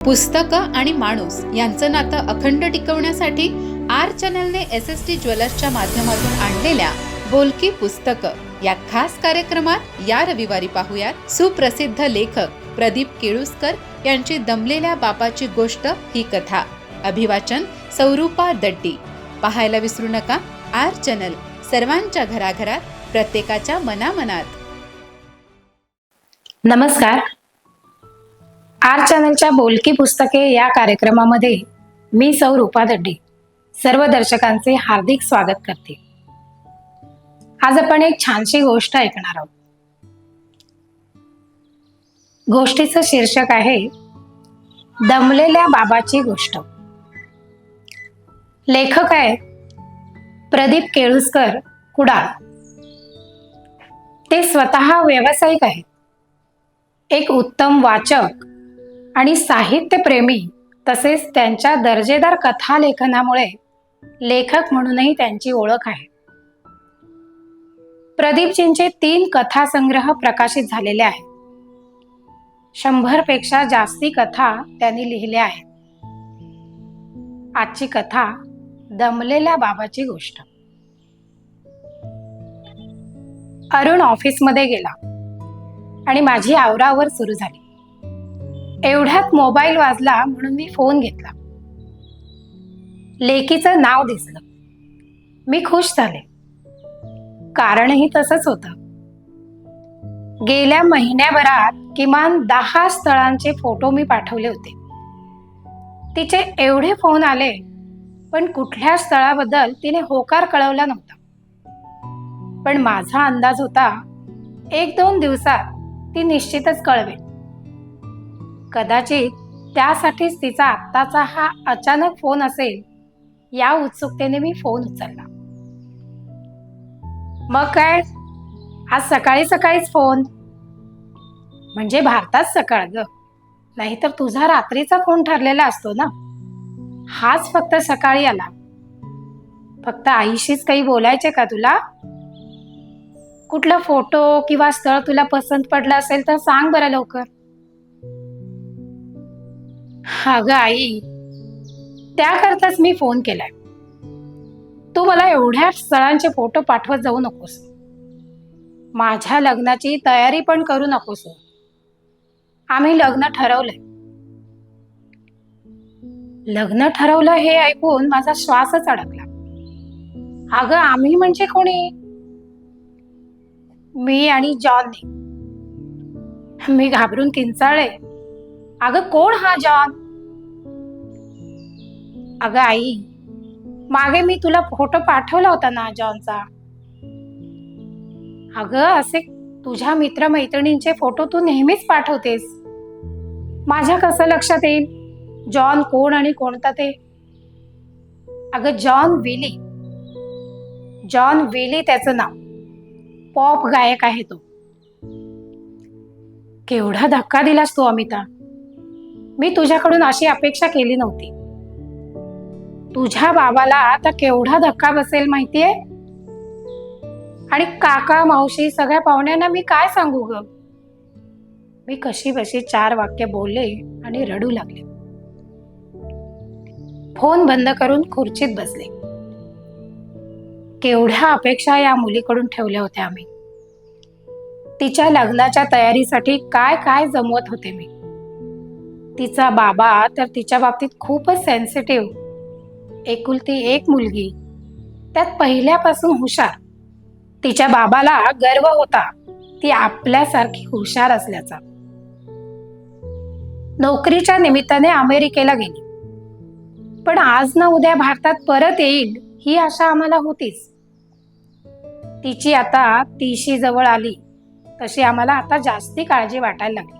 पुस्तकं आणि माणूस यांचं नातं अखंड टिकवण्यासाठी आर चॅनलने SST ज्वेलर्सच्या माध्यमातून आणलेल्या बोलकी पुस्तकं या खास कार्यक्रमात या रविवारी पाहूयात सुप्रसिद्ध लेखक प्रदीप केळुस्कर यांची दमलेल्या बापाची गोष्ट ही कथा. अभिवाचन सौरूपा दड्डी. पाहायला विसरू नका आर चॅनल, सर्वांच्या घराघरात, प्रत्येकाच्या मनामनात. नमस्कार. आर चॅनलच्या बोलकी पुस्तके या कार्यक्रमामध्ये मी सौरूपा दड्डी सर्व दर्शकांचे हार्दिक स्वागत करते. आज आपण एक छानशी गोष्ट ऐकणार आहोत. गोष्टीचं शीर्षक आहे दमलेल्या बाबाची गोष्ट. लेखक आहे प्रदीप केळुस्कर कुडाळ. ते स्वतः व्यावसायिक आहेत. एक उत्तम वाचक आणि साहित्यप्रेमी, तसेच त्यांच्या दर्जेदार कथा लेखनामुळे लेखक म्हणूनही त्यांची ओळख आहे. प्रदीपजींचे 3 कथासंग्रह प्रकाशित झालेले आहेत. 100 पेक्षा जास्ती कथा त्यांनी लिहिल्या आहेत. आजची कथा दमलेल्या बाबाची गोष्ट. अरुण ऑफिसमध्ये गेला आणि माझी आवरावर सुरू झाली. एवढ्यात मोबाईल वाजला म्हणून मी फोन घेतला. लेकीचं नाव दिसलं. मी खुश झाले. कारणही तसंच होतं. गेल्या महिन्याभरात किमान 10 स्थळांचे फोटो मी पाठवले होते. तिचे एवढे फोन आले, पण कुठल्या स्थळाबद्दल तिने होकार कळवला नव्हता. पण माझा अंदाज होता 1-2 दिवसात ती निश्चितच कळवेल. कदाचित त्यासाठीच तिचा आत्ताचा हा अचानक फोन असेल, या उत्सुकतेने मी फोन उचलला. मग काय, आज सकाळी सकाळीच फोन? म्हणजे भारतात सकाळ ग, नाहीतर तुझा रात्रीचा फोन ठरलेला असतो ना. हाच फक्त सकाळी आला. फक्त आईशीच काही बोलायचे का तुला? कुठला फोटो किंवा स्थळ तुला पसंत पडलं असेल तर सांग बरं लवकर. अगं आई, त्याकरताच मी फोन केलाय. तू मला एवढ्या स्थळांचे फोटो पाठवत जाऊ नकोस. माझ्या लग्नाची तयारी पण करू नकोस. आम्ही लग्न ठरवलंय. लग्न ठरवलं हे ऐकून माझा श्वासच अडकला. अगं आम्ही म्हणजे कोणी? मी आणि जॉनने. मी घाबरून किंचाळले. अगं कोण हा जॉन? अगं आई, मागे मी तुला फोटो पाठवला होता ना जॉनचा. अगं असे तुझ्या मित्रमैत्रिणींचे फोटो तू नेहमीच पाठवतेस. माझ्या कसं लक्षात येईल जॉन कोण आणि कोणता ते? अगं जॉन विली. जॉन विली त्याचं नाव. पॉप गायक आहे तो. केवढा धक्का दिलास तू अमिता. मी तुझ्याकडून अशी अपेक्षा केली नव्हती. तुझ्या बाबाला आता केवढा धक्का बसेल माहितीये? आणि काका मावशी सगळ्या पाहुण्यांना मी काय सांगू ग? मी कशी बशी 4 वाक्य बोलले आणि रडू लागले. फोन बंद करून खुर्चीत बसले. केवढ्या अपेक्षा या मुलीकडून ठेवल्या होत्या आम्ही. तिच्या लग्नाच्या तयारीसाठी काय काय जमवत होते मी. तिचा बाबा तर तिच्या बाबतीत खूपच सेन्सिटिव्ह. एकुलती एक मुलगी, त्यात पहिल्यापासून हुशार. तिच्या बाबाला गर्व होता ती आपल्यासारखी हुशार असल्याचा. नोकरीच्या निमित्ताने अमेरिकेला गेली, पण आज ना उद्या भारतात परत येईल ही आशा आम्हाला होतीच. तिची आता 30शी जवळ आली तशी आम्हाला आता जास्ती काळजी वाटायला लागली.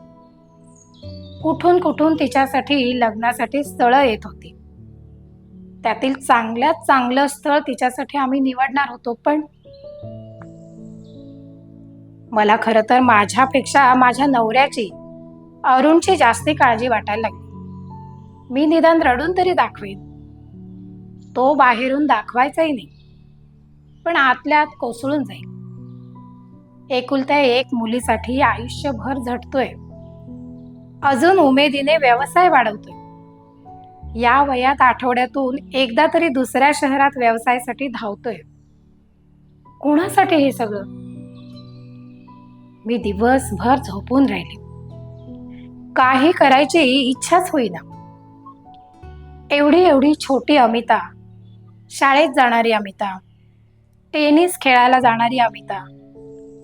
कुठून कुठून तिच्यासाठी लग्नासाठी स्थळं येत होती. त्यातील चांगल्यात चांगलं स्थळ तिच्यासाठी आम्ही निवडणार होतो, पण मला खरं तर माझ्यापेक्षा माझ्या नवऱ्याची, अरुणची जास्ती काळजी वाटायला लागली. मी निदान रडून तरी दाखवेन. तो बाहेरून दाखवायचाही नाही, पण आतल्या आत कोसळून जाईल. एकुलत्या एक मुलीसाठी आयुष्यभर झटतोय. अजून उमेदीने व्यवसाय वाढवतोय. या वयात आठवड्यातून एकदा तरी दुसऱ्या शहरात व्यवसायासाठी धावतोय. कोणासाठी हे सगळं? मी दिवसभर झोपून राहिले. काही करायची इच्छाच होईना. एवढी एवढी छोटी अमिता, शाळेत जाणारी अमिता, टेनिस खेळायला जाणारी अमिता,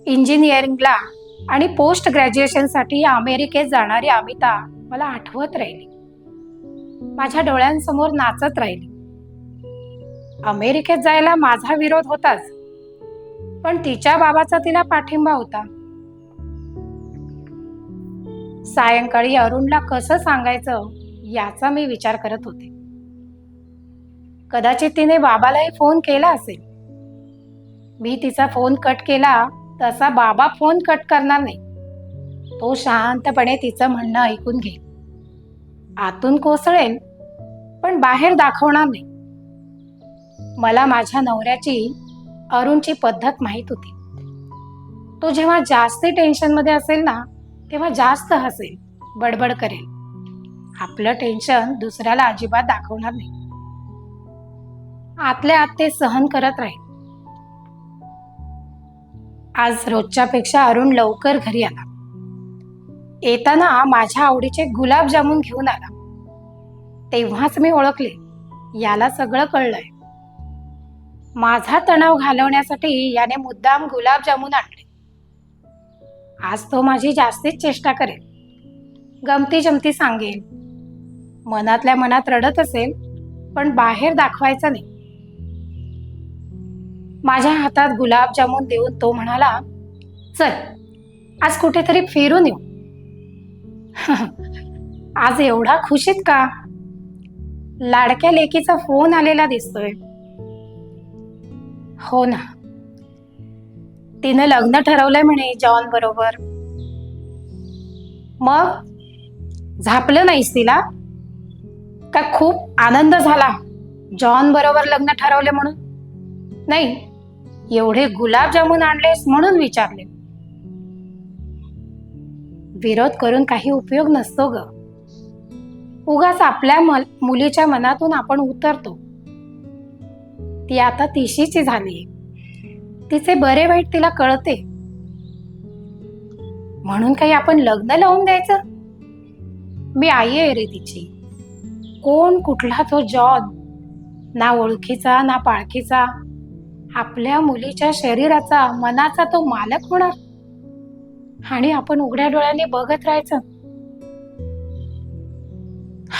इंजिनिअरिंगला आणि पोस्ट ग्रॅज्युएशनसाठी अमेरिकेत जाणारी अमिता मला आठवत राहिली. माझ्या डोळ्यांसमोर नाचत राहिली. अमेरिकेत जायला माझा विरोध होताच, पण तिच्या बाबाचा तिला पाठिंबा होता. सायंकाळी अरुणला कसं सांगायचं याचा मी विचार करत होते. कदाचित तिने बाबालाही फोन केला असेल. मी तिचा फोन कट केला तसा बाबा फोन कट करणार नाही. तो शांतपणे तिचं म्हणणं ऐकून घेईल. आतून कोसळेल पण बाहेर दाखवणार नाही. मला माझ्या नवऱ्याची अरुणची पद्धत माहीत होती. तो जेव्हा जास्त टेन्शन मध्ये असेल ना तेव्हा जास्त हसेल, बडबड करेल. आपलं टेन्शन दुसऱ्याला अजिबात दाखवणार नाही. आतल्या आत ते सहन करत राहील. आज रोजच्यापेक्षा अरुण लवकर घरी आला. येताना माझ्या आवडीचे गुलाबजामुन घेऊन आला. तेव्हाच मी ओळखले, याला सगळं कळलंय. माझा तणाव घालवण्यासाठी याने मुद्दाम गुलाबजामुन आणले. आज तो माझी जास्तीच चेष्टा करेल, गमती जमती सांगेल. मनातल्या मनात रडत असेल पण बाहेर दाखवायचं नाही. माझ्या हातात गुलाबजामुन देऊन तो म्हणाला, चल आज कुठेतरी फिरून येऊ. आज एवढा खुशीत का? लाडक्या लेकीचा फोन आलेला दिसतोय. हो ना, तिनं लग्न ठरवलंय म्हणे जॉन बरोबर. मग झापलं नाहीस तिला का? खूप आनंद झाला जॉन बरोबर लग्न ठरवले म्हणून? नाही, एवढे गुलाबजामुन आणलेस म्हणून विचारले. विरोध करून काही उपयोग नसतो ग. उगाच आपल्या मुलीच्या मनातून आपण उतरतो. ती आता तिशीची झाली. तिचे बरे वाईट तिला कळते. म्हणून काही आपण लग्न लावून द्यायचं? मी आई आहे रे तिची. कोण कुठला तो जॉन? ना ओळखीचा ना पाळखीचा. आपल्या मुलीच्या शरीराचा मनाचा तो मालक होणार आणि आपण उघड्या डोळ्याने बघत राहायचं.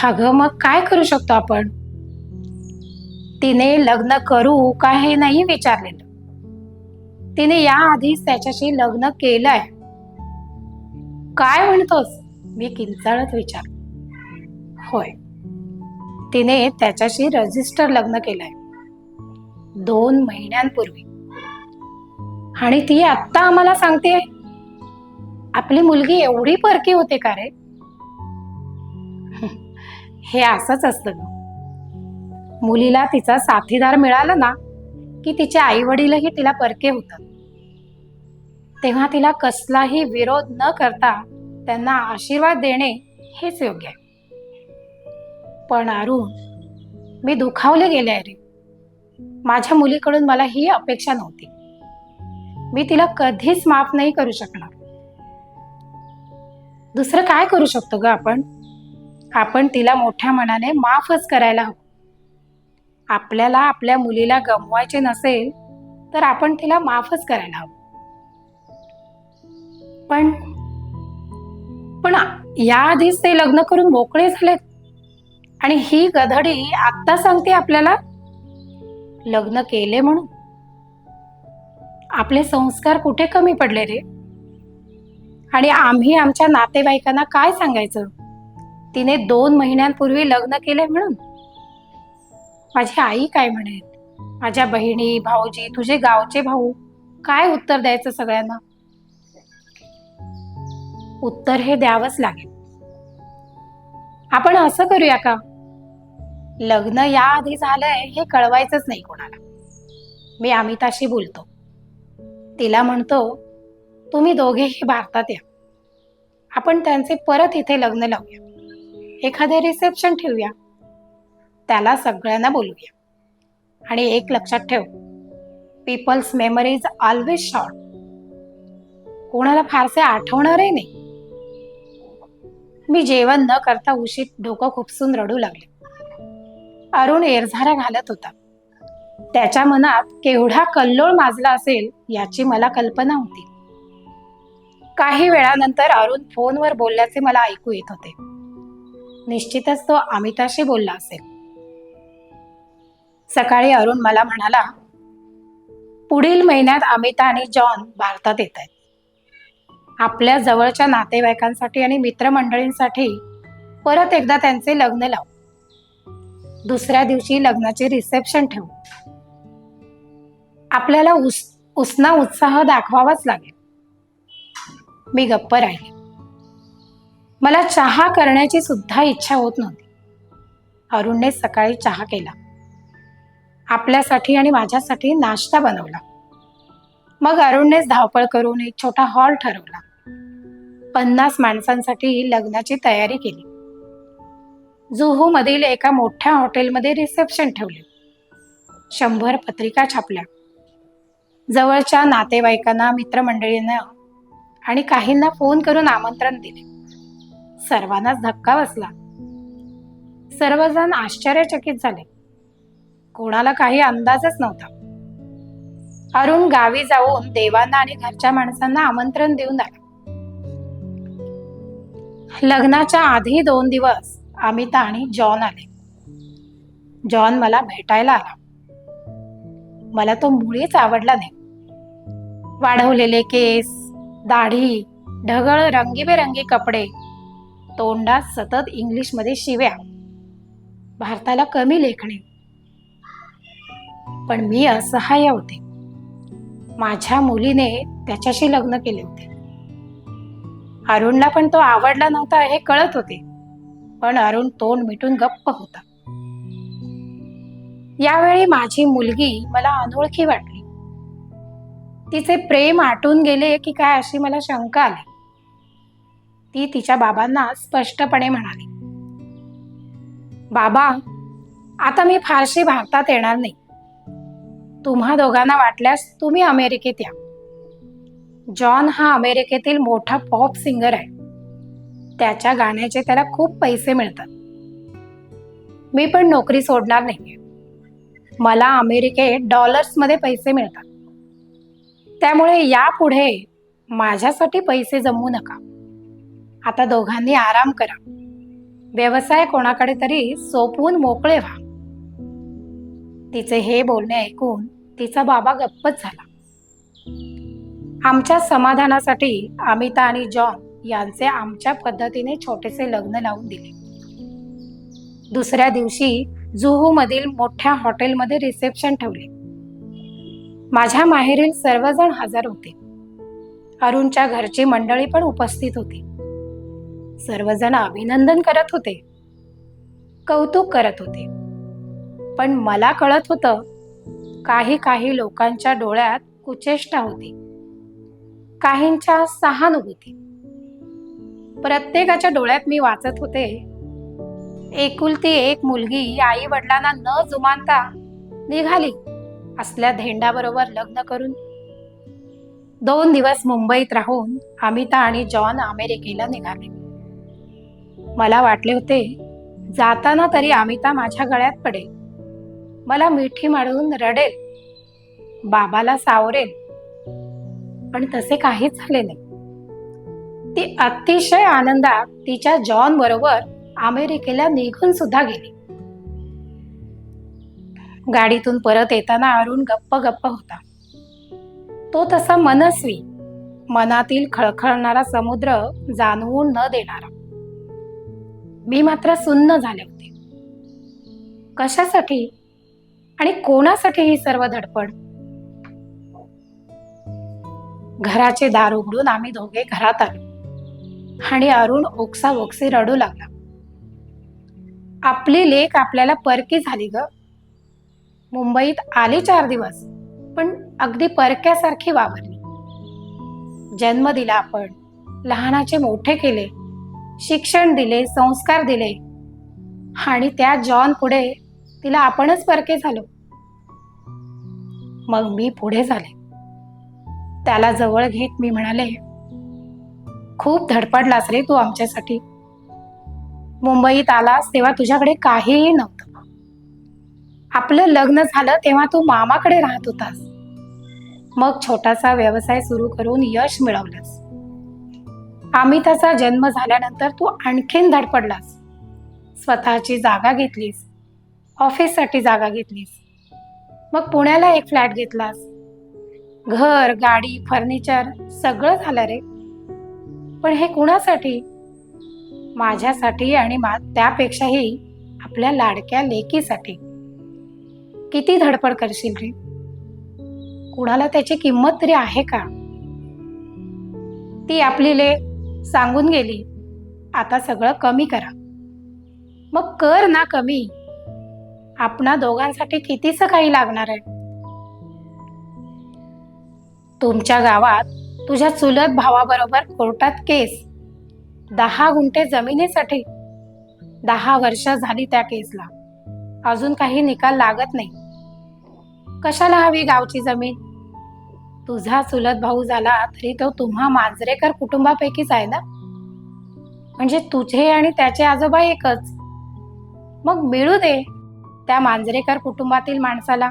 अगं मग काय करू शकतो आपण? तिने लग्न करू का हे नाही विचारलेलं. तिने याआधीच त्याच्याशी लग्न केलंय. काय म्हणतोस? मी किंचाळत विचार. होय, तिने त्याच्याशी रजिस्टर लग्न केलंय 2 महिन्यांपूर्वी. आणि ती आत्ता आम्हाला सांगते आपली मुलगी एवढी परकी होते का रे? हे असंच असतं ग. मुलीला तिचा साथीदार मिळाला ना की तिचे आई वडीलही तिला परके होतात. तेव्हा तिला कसलाही विरोध न करता त्यांना आशीर्वाद देणे हेच योग्य आहे. पण अरुण, मी दुखावले गेले आहे रे. माझ्या मुलीकडून मला ही अपेक्षा नव्हती. मी तिला कधीच माफ नाही करू शकणार. दुसरं काय करू शकतो ग आपण? आपण तिला मोठ्या मनाने माफच करायला हवं. आपल्याला आपल्या मुलीला गमवायचे नसेल तर आपण तिला माफच करायला हवं. पण पण याआधीच ते लग्न करून मोकळे झालेत आणि ही गधडी आत्ता सांगते आपल्याला लग्न केले म्हणून. आपले संस्कार कुठे कमी पडले रे? आणि आम्ही आमच्या नातेवाईकांना काय सांगायचं? तिने 2 महिन्यांपूर्वी लग्न केले म्हणून. माझी आई काय म्हणेल? माझ्या बहिणी, भाऊजी, तुझे गावचे भाऊ, काय उत्तर द्यायचं सगळ्यांना? उत्तर हे द्यावंच लागेल. आपण असं करूया का? लग्न याआधी झालंय हे कळवायचंच नाही कोणाला. मी अमिताशी बोलतो. तिला म्हणतो तुम्ही दोघेही भारतात या. आपण त्यांचे परत इथे लग्न लावूया, एखादे रिसेप्शन ठेवूया, त्याला सगळ्यांना बोलूया. आणि एक लक्षात ठेव, people's memory is always short. कोणाला फारसे आठवणारही नाही. मी जेवण न करता उशीत डोकं खुपसून रडू लागले. अरुण एरझारा घालत होता. त्याच्या मनात केवढा कल्लोळ माजला असेल याची मला कल्पना होती. काही वेळानंतर अरुण फोनवर बोलल्याचे मला ऐकू येत होते. निश्चितच तो अमिताशी बोलला असेल. सकाळी अरुण मला म्हणाला, पुढील महिन्यात अमिता आणि जॉन भारतात येत आहेत. आपल्या जवळच्या नातेवाईकांसाठी आणि मित्रमंडळींसाठी परत एकदा त्यांचे लग्न लावू. दुसऱ्या दिवशी लग्नाचे रिसेप्शन ठेवू. आपल्याला उसना उत्साह दाखवावाच लागेल. मी गप्प राहिले. मला चहा करण्याची सुद्धा इच्छा होत नव्हती. अरुणने सकाळी चहा केला. आपल्यासाठी आणि माझ्यासाठी नाश्ता बनवला. मग अरुणनेच धावपळ करून एक छोटा हॉल ठरवला. 50 माणसांसाठी लग्नाची तयारी केली. जुहू मधील एका मोठ्या हॉटेलमध्ये रिसेप्शन ठेवले. 100 पत्रिका छापल्या. जवळच्या नातेवाईकांना, मित्रमंडळींना आणि काहींना फोन करून आमंत्रण दिले. सर्वांनाच धक्का बसला. सर्वजण आश्चर्यचकित झाले. कोणाला काही अंदाजच नव्हता. अरुण गावी जाऊन देवांना आणि घरच्या माणसांना आमंत्रण देऊन आला. लग्नाच्या आधी 2 दिवस अमिता आणि जॉन आले. जॉन मला भेटायला आला. मला तो मुळीच आवडला नाही. वाढवलेले केस, दाढी, ढगळ रंगीबेरंगी कपडे, तोंडात सतत इंग्लिशमध्ये शिव्या, भारताला कमी लेखणे. पण मी असहाय्य होते. माझ्या मुलीने त्याच्याशी लग्न केले होते. अरुणला पण तो आवडला नव्हता हे कळत होते. पण अरुण तोंड मिटून गप्प होता. यावेळी माझी मुलगी मला अनोळखी वाटली. तिचे प्रेम आटून गेले की काय अशी मला शंका आली. ती तिच्या बाबांना स्पष्टपणे म्हणाली, बाबा, आता मी फारशी भारतात येणार नाही. तुम्हा दोघांना वाटल्यास तुम्ही अमेरिकेत या. जॉन हा अमेरिकेतील मोठा पॉप सिंगर आहे. त्याच्या गाण्याचे त्याला खूप पैसे मिळतात. मी पण नोकरी सोडणार नाही. मला अमेरिकेत डॉलर्समध्ये पैसे मिळतात. त्यामुळे यापुढे माझ्यासाठी पैसे जमवू नका. आता दोघांनी आराम करा. व्यवसाय कोणाकडे तरी सोपवून मोकळे व्हा. तिचे हे बोलणे ऐकून तिचा बाबा गप्पच झाला. आमच्या समाधानासाठी अमिता आणि जॉन यांचे आमच्या पद्धतीने छोटेसे लग्न लावून दिले. दुसऱ्या दिवशी जुहू मधील मोठ्या हॉटेलमध्ये रिसेप्शन ठेवले. माझ्या माहेरील सर्वजण हजर होते. अरुणच्या घरची मंडळी पण उपस्थित होती. सर्वजण अभिनंदन करत होते, कौतुक करत होते. पण मला कळत होतं, काही लोकांच्या डोळ्यात कुचेष्टा होती, काहींच्या सहानुभूती. प्रत्येकाच्या डोळ्यात मी वाचत होते, एकुलती एक मुलगी आई वडिलांना न जुमानता निघाली असल्या धेंडाबरोबर लग्न करून. 2 दिवस मुंबईत राहून अमिता आणि जॉन अमेरिकेला निघाले. मला वाटले होते, जाताना तरी अमिता माझ्या गळ्यात पडेल, मला मिठी मारून रडेल, बाबाला सावरेल. पण तसे काहीच झाले नाही. ती अतिशय आनंदात तिच्या जॉन बरोबर अमेरिकेला निघून सुद्धा गेली. गाडीतून परत येताना अरुण गप्प होता. तो तसा मनस्वी, मनातील खळखळणारा समुद्र जाणवून न देणारा. मी मात्र सुन्न झाले होते. कशासाठी आणि कोणासाठी ही सर्व धडपड? घराचे दार उघडून आम्ही दोघे घरात आलो आणि अरुण ओक्साबोक्सी रडू लागला. आपली लेक आपल्याला परकी झाली ग. मुंबईत आली 4 दिवस, पण अगदी परक्यासारखी वावरली. जन्म दिला आपण, लहानाचे मोठे केले, शिक्षण दिले, संस्कार दिले, आणि त्या जॉन पुढे तिला आपणच परके झालो. मग मी पुढे झाले. त्याला जवळ घेत मी म्हणाले, खूप धडपडलास रे तू आमच्यासाठी. मुंबईत आलास तेव्हा तुझ्याकडे काहीही नव्हतं. आपलं लग्न झालं तेव्हा तू मामाकडे राहत होतास. मग छोटासा व्यवसाय सुरू करून यश मिळवलंस. अमिताचा जन्म झाल्यानंतर तू आणखीन धडपडलास. स्वतःची जागा घेतलीस, ऑफिससाठी जागा घेतलीस, मग पुण्याला एक फ्लॅट घेतलास. घर, गाडी, फर्निचर सगळं झालं रे. पण हे कुणासाठी? माझ्यासाठी आणि त्यापेक्षाही आपल्या लाडक्या लेकीसाठी. किती धडपड करशील रे? कुणाला त्याची किंमत तरी आहे का? ती आपली लेक सांगून गेली, आता सगळं कमी करा. मग कर ना कमी. आपणा दोघांसाठी कितीच काही लागणार आहे. तुमच्या गावात तुझ्या चुलत भावाबरोबर कोर्टात केस, 10 गुंठे जमिनीसाठी. 10 वर्ष झाली त्या केसला, अजून काही निकाल लागत नाही. कशाला हवी गावची जमीन? तुझा चुलत भाऊ झाला तरी तो तुम्हा मांजरेकर कुटुंबापैकीच आहे ना. म्हणजे तुझे आणि त्याचे आजोबा एकच. मग मिळू दे त्या मांजरेकर कुटुंबातील माणसाला.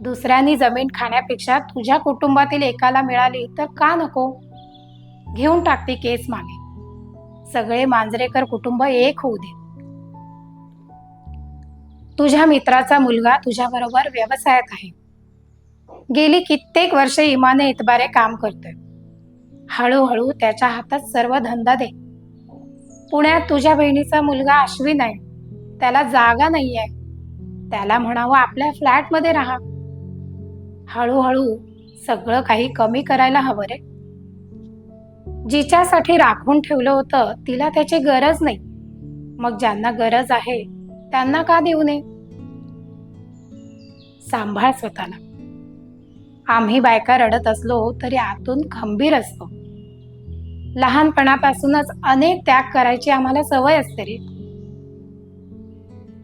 दुसऱ्यांनी जमीन खाण्यापेक्षा तुझ्या कुटुंबातील एकाला मिळाली तर का नको? घेऊन टाकते केस मागे. सगळे मांजरेकर कुटुंब एक होऊ दे. तुझ्या मित्राचा मुलगा तुझ्या बरोबर व्यवसायात आहे. गेली कित्येक वर्षे इमाने इतबारे काम करतोय. हळूहळू त्याच्या हातात सर्व धंदा दे. पुण्यात तुझ्या बहिणीचा मुलगा अश्विन आहे, त्याला जागा नाहीये. त्याला म्हणावं आपल्या फ्लॅटमध्ये राहा. हळूहळू सगळं काही कमी करायला हवं रे. जिच्यासाठी राखून ठेवलं होतं तिला त्याची गरज नाही. मग ज्यांना गरज आहे त्यांना का देऊ नये? सांभाळ स्वतःला. आम्ही बायका रडत असलो तरी आतून खंबीर असतो. लहानपणापासूनच अनेक त्याग करायची आम्हाला सवय असते रे.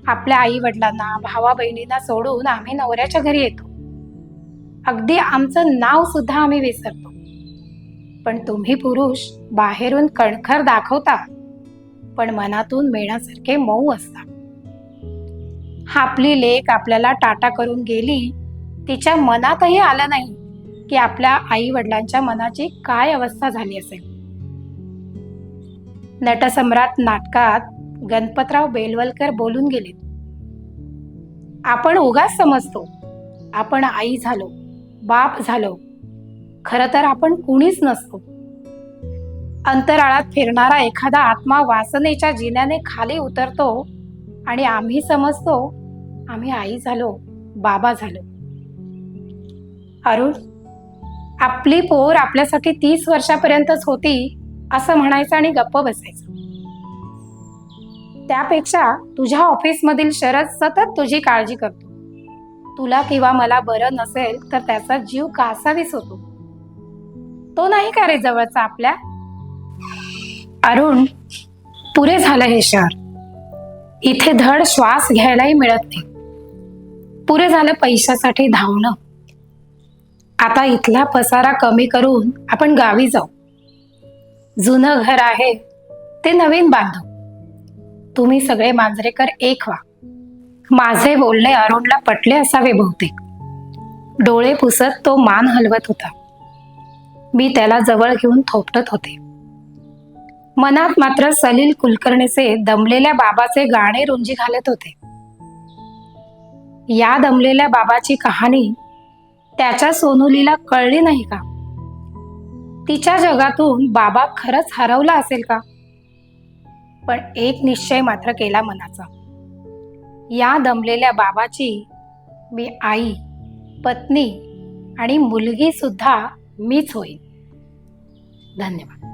आपल्या आई वडिलांना, भावा बहिणींना सोडून आम्ही नवऱ्याच्या घरी येतो. अगदी आमचं नाव सुद्धा आम्ही विसरतो. पण तुम्ही पुरुष बाहेरून कणखर दाखवता, पण मनातून मेणासारखे मऊ असता. आपली लेक आपल्याला टाटा करून गेली, तिच्या मनातही आलं नाही की आपल्या आई वडिलांच्या मनाची काय अवस्था झाली असेल. नटसम्राट नाटकात गणपतराव बेलवलकर बोलून गेले, आपण उगाच समजतो आपण आई झालो, बाप झालो. खरं तर आपण कुणीच नसतो. अंतराळात फिरणारा एखादा आत्मा वासनेच्या जिन्याने खाली उतरतो आणि आम्ही समजतो आम्ही आई झालो, बाबा झालो. अरुण, आपली पोर आपल्यासाठी 30 वर्षापर्यंतच होती असं म्हणायचं आणि गप्प बसायचं. त्यापेक्षा तुझ्या ऑफिसमधील शरद सतत तुझी काळजी करतो. तुला किंवा मला बरं नसेल तर त्याचा जीव कासावीस होतो. तो नाही का रे जवळचा आपल्या? अरुण, पुरे झालं हे शहर. इथे धड श्वास घ्यायलाही मिळत नाही. पुरे झालं पैशासाठी धावणं. आता इथला पसारा कमी करून आपण गावी जाऊ. जुनं घर आहे ते नवीन बांधू. तुम्ही सगळे मांजरेकर एक व्हा. माझे बोलणे अरुणला पटले असावे बहुतेक. डोळे पुसत तो मान हलवत होता. मी त्याला जवळ घेऊन थोपटत होते. मनात मात्र सलील कुलकर्णीचे दमलेल्या बाबाचे गाणे रुंजी घालत होते. या दमलेल्या बाबाची कहाणी त्याच्या सोनुलीला कळली नाही का? तिच्या जगातून बाबा खरंच हरवला असेल का? पण एक निश्चय मात्र केला मनाचा, या दमलेल्या बाबाची मी आई, पत्नी आणि मुलगी सुद्धा मीच होईल. धन्यवाद.